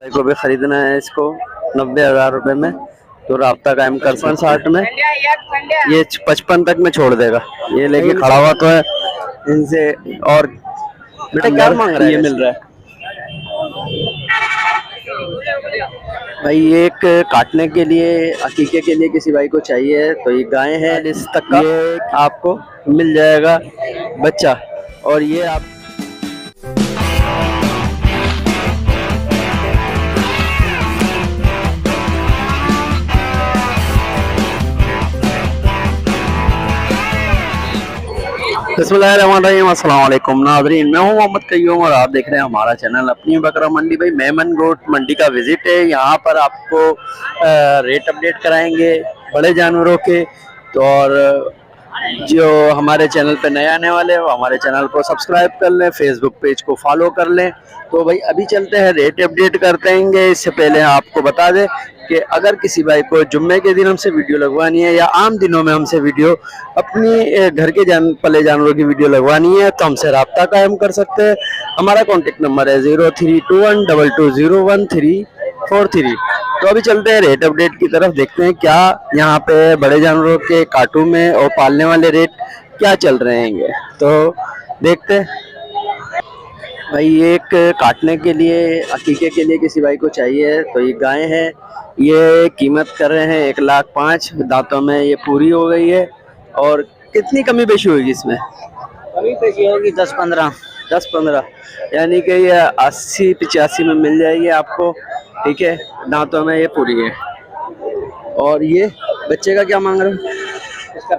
को भी खरीदना है इसको 90,000 रुपए में, तो राब्ता कायम कर 60 में, ये 55 तक में छोड़ देगा। ये लेके खड़ा हुआ तो है इनसे। और बेटा क्या मांग रहा है? ये मिल रहा है भाई। एक काटने के लिए, अकीके के लिए किसी भाई को चाहिए तो ये गाय है इस तक का, ये आपको मिल जाएगा बच्चा। और ये आप बिस्मिल्लाहिर्रहमानिर्रहीम, अस्सलाम वालेकुम नाज़रीन, मैं हूं मोहम्मद कय्यूम और आप देख रहे हैं हमारा चैनल अपनी बकरा मंडी। भाई मेमन गोट मंडी का विजिट है। यहाँ पर आपको रेट अपडेट कराएंगे बड़े जानवरों के। तो और जो हमारे चैनल पे नए आने वाले हो हमारे चैनल को सब्सक्राइब कर लें, फेसबुक पेज को फॉलो कर लें। तो भाई अभी चलते हैं, रेट अपडेट करते हैं। इससे पहले आपको बता दें कि अगर किसी भाई को जुम्मे के दिन हमसे वीडियो लगवानी है या आम दिनों में हमसे वीडियो अपनी घर के पले जानवरों की वीडियो लगवानी है तो हमसे रब्ता कायम कर सकते हैं। हमारा कॉन्टेक्ट नंबर है 032122014343। तो अभी चलते हैं रेट अपडेट की तरफ, देखते हैं क्या यहाँ पे बड़े जानवरों के काटू में और पालने वाले रेट क्या चल रहे हैं। तो देखते हैं भाई। एक काटने के लिए, अकीके के लिए किसी भाई को चाहिए तो ये गाय है। ये कीमत कर रहे हैं 1,05,000। दांतों में ये पूरी हो गई है। और कितनी कमी पेशी होगी इसमें? कमी पेशी होगी 10-15, यानी कि ये 80-85 में मिल जाएगी आपको। ठीक है, दांतों में ये पूरी है। और ये बच्चे का क्या मांग रहे हैं? इसका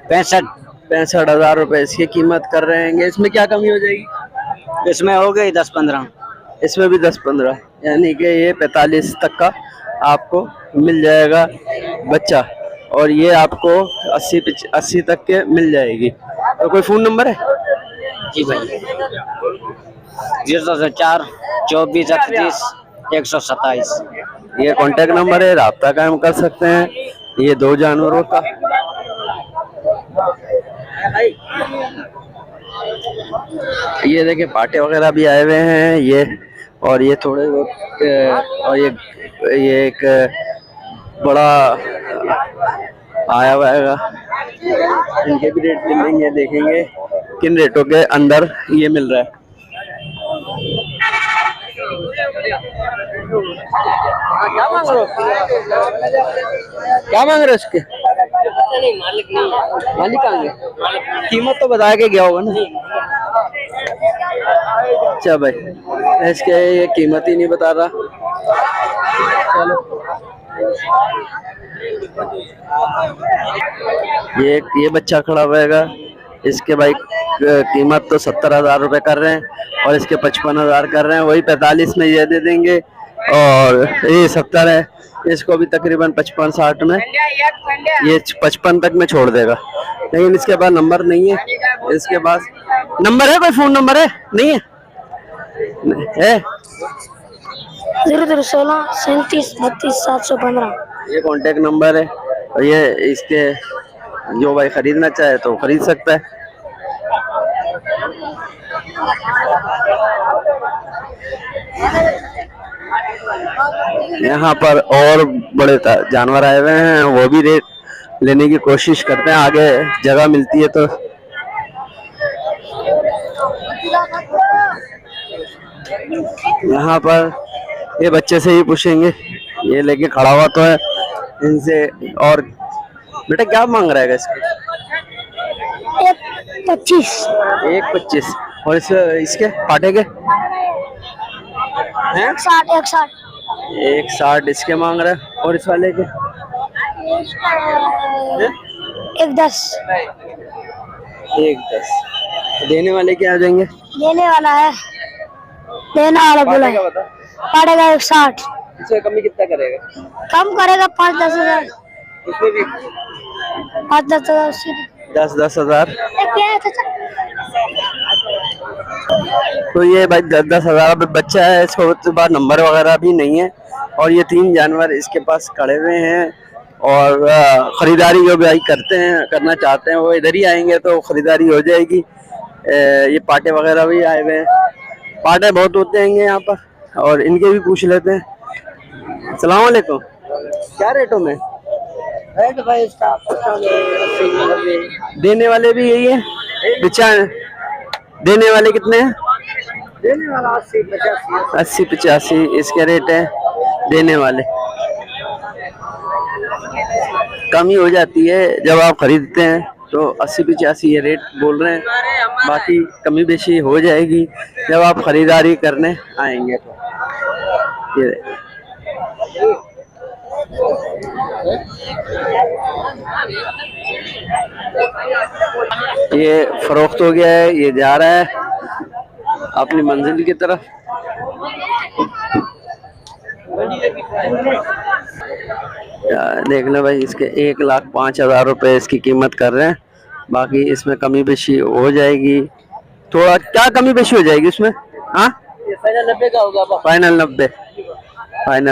65,000 रुपए इसकी कीमत कर रहे हैं। इसमें क्या कमी हो जाएगी? इसमें हो गई 10-15, इसमें भी 10-15, यानी कि ये 45 तक का आपको मिल जाएगा बच्चा। और ये आपको 80 तक के मिल जाएगी। तो कोई फ़ोन नंबर है? जी भाई 004 24 38 127, ये कॉन्टेक्ट नंबर है, राब्ता कायम कर सकते हैं। ये दो जानवरों का ये देखिए पाटे वगैरह भी आए हुए हैं ये। और ये थोड़े बहुत और ये एक बड़ा आया हुआ है। इनके भी रेट मिलेंगे, देखेंगे किन रेटों के अंदर ये मिल रहा है। क्या मांग रहे हो? क्या मांग रहे हो इसके? मालिक नहीं है। मालिक कहाँ है? कीमत तो बता के गया होगा ना। अच्छा भाई, इसके ये कीमत ही नहीं बता रहा। चलो ये बच्चा खड़ा हुएगा। इसके भाई कीमत तो 70,000 रुपए कर रहे हैं और इसके 55,000 कर रहे हैं। वही 45 में ये दे देंगे। और ये 70 है, इसको भी तकरीबन 55-60 में ये 55 तक में छोड़ देगा। लेकिन इसके पास नंबर नहीं है। इसके पास नंबर है? कोई फोन नंबर है? नहीं है? 0016 37 32 715। ये कॉन्टेक्ट नंबर है। और ये इसके जो भाई खरीदना चाहे तो खरीद सकता है। यहाँ पर और बड़े जानवर आए हुए हैं, वो भी रेट लेने की कोशिश करते हैं, आगे जगह मिलती है तो। यहाँ पर ये बच्चे से ही पूछेंगे, ये लेके खड़ा हुआ तो है इनसे। और बेटा क्या मांग रहा है इसके? 1,25,000। और इसके पाटे के 1,60 इसके मांग रहा है। और इस वाले के 110। देने वाले क्या आ जाएंगे? देने वाला है, देने वाला बोला है पड़ेगा 160। इसमें कमी कितना करेगा? कम करेगा 5-10 हजार। उसमें भी 5-10 हजार, 10-10 हजार। तो ये भाई 10-10 हजार बच्चा है। इसके बाद नंबर वगैरह भी नहीं है। और ये 3 जानवर इसके पास खड़े हुए हैं। और खरीदारी जो भाई करना चाहते हैं वो इधर ही आएंगे तो खरीदारी हो जाएगी। ये पाटे वगैरह भी आए हुए हैं। पाटे बहुत होते हैं यहाँ पर, और इनके भी पूछ लेते हैं। अस्सलाम वालेकुम, क्या रेटों में? रेट भाई इसका देने वाले भी यही है? देने वाले कितने हैं? देने वाला 80-85 इसके रेट है। देने वाले कमी हो जाती है जब आप खरीदते हैं, तो 80-85 ये रेट बोल रहे हैं। बाकी कमी बेशी हो जाएगी जब आप खरीदारी करने आएंगे। तो ये फरोख्त हो गया है, ये जा रहा है अपनी मंजिल की तरफ। देख लो भाई, इसके 1,05,000 रुपए इसकी कीमत कर रहे हैं। बाकी इसमें कमी बेशी हो जाएगी, थोड़ा क्या कमी बेशी हो जाएगी इसमें? हाँ, फाइनल 90 का होगा। फाइनल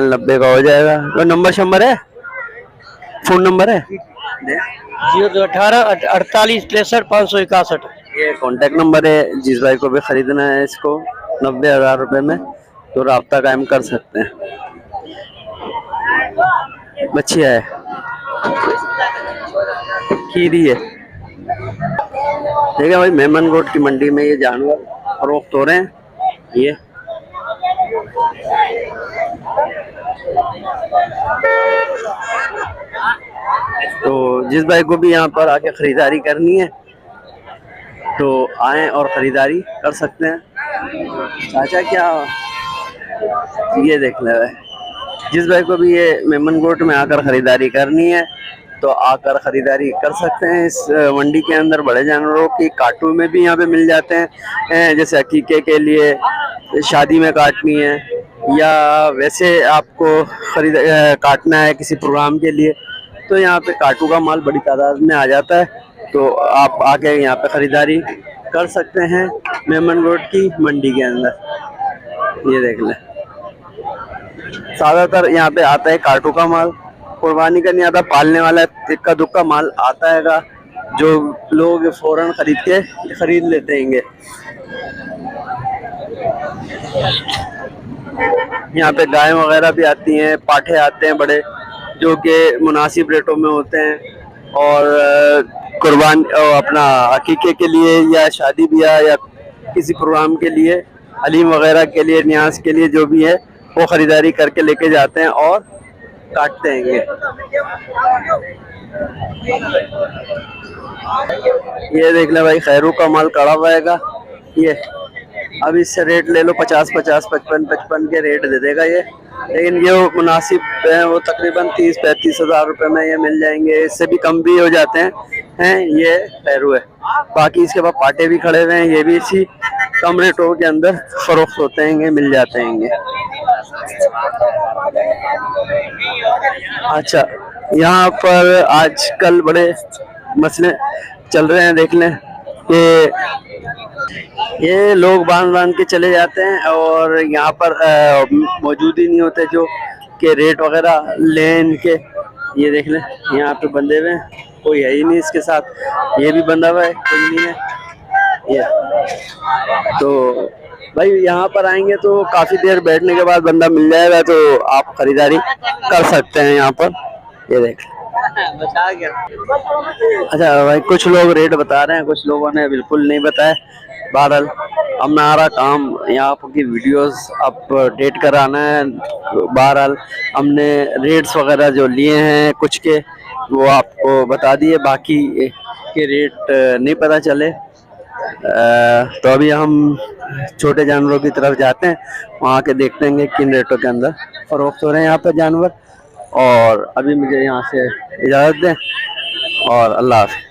90 का हो जाएगा। तो नंबर है, फोन नंबर है 018 48 63 561। ये कॉन्टेक्ट नंबर है। जिस भाई को भी खरीदना है इसको 90,000 रुपए में, तो राब्ता कायम कर सकते हैं। बच्चिया है, खीरी है। ठीक है भाई, मेमन गोट की मंडी में ये जानवर फरोख्त हो रहे हैं। ये तो जिस भाई को भी यहाँ पर आके खरीदारी करनी है तो आए और खरीदारी कर सकते हैं। चाचा क्या, ये देख ले भाई, जिस भाई को भी ये मेमन गोट में आकर खरीदारी करनी है तो आकर खरीदारी कर सकते हैं। इस मंडी के अंदर बड़े जानवरों की काटू में भी यहाँ पे मिल जाते हैं, जैसे अकीके के लिए, शादी में काटनी है, या वैसे आपको काटना है किसी प्रोग्राम के लिए, तो यहाँ पे काटू का माल बड़ी तादाद में आ जाता है। तो आप आके यहाँ पे खरीदारी कर सकते हैं मेमन गोट की मंडी के अंदर। ये देख लें, ज़्यादातर यहाँ पे आता है काटू का माल, कुर्बानी का नहीं आता, पालने वाला इक्का दुक्का माल आता है, जो लोग फौरन खरीद लेते हैं। यहाँ पे गाय वगैरह भी आती हैं, पाठे आते हैं बड़े, जो कि मुनासिब रेटों में होते हैं, और कुर्बान अपना अकीके के लिए या शादी ब्याह या किसी प्रोग्राम के लिए, हलीम वगैरह के लिए, न्याज के लिए, जो भी है वो खरीदारी करके लेके जाते हैं और काटते हैं। ये देख ले भाई, खैरू का माल कड़ा हुआ। ये अब इससे रेट ले लो 50-50, 55-55 के रेट दे देगा ये, लेकिन ये मुनासिब है, वो तकरीबन 30-35 हज़ार रुपए में ये मिल जाएंगे। इससे भी कम भी हो जाते हैं। ये खैरू है। बाकी इसके बाद पाटे भी खड़े हुए हैं, ये भी इसी कम रेटों के अंदर फरोख्त होते हैं, मिल जाते हैं। अच्छा, यहाँ पर आजकल बड़े मसले चल रहे हैं। देख लें कि ये लोग बांध के चले जाते हैं और यहाँ पर मौजूद ही नहीं होते जो कि रेट वगैरह लें इनके। ये देख लें, यहाँ पे बंधे हुए हैं, कोई है ही नहीं इसके साथ। ये भी बंधा हुआ है, कोई नहीं है। ये तो भाई यहाँ पर आएंगे तो काफ़ी देर बैठने के बाद बंदा मिल जाएगा, तो आप खरीदारी कर सकते हैं यहाँ पर। ये देख, बता गया। अच्छा भाई, कुछ लोग रेट बता रहे हैं, कुछ लोगों ने बिल्कुल नहीं बताया। बहरहाल हमारा काम यहाँ की वीडियोस अपडेट कराना है। बहरहाल हमने रेट्स वगैरह जो लिए हैं कुछ के, वो आपको बता दिए, बाकी के रेट नहीं पता चले। तो अभी हम छोटे जानवरों की तरफ जाते हैं, वहाँ के देखते हैं किन रेटों के अंदर फरोख्त हो रहे हैं यहाँ पर जानवर। और अभी मुझे यहाँ से इजाज़त दें और अल्लाह हाफ़िज़।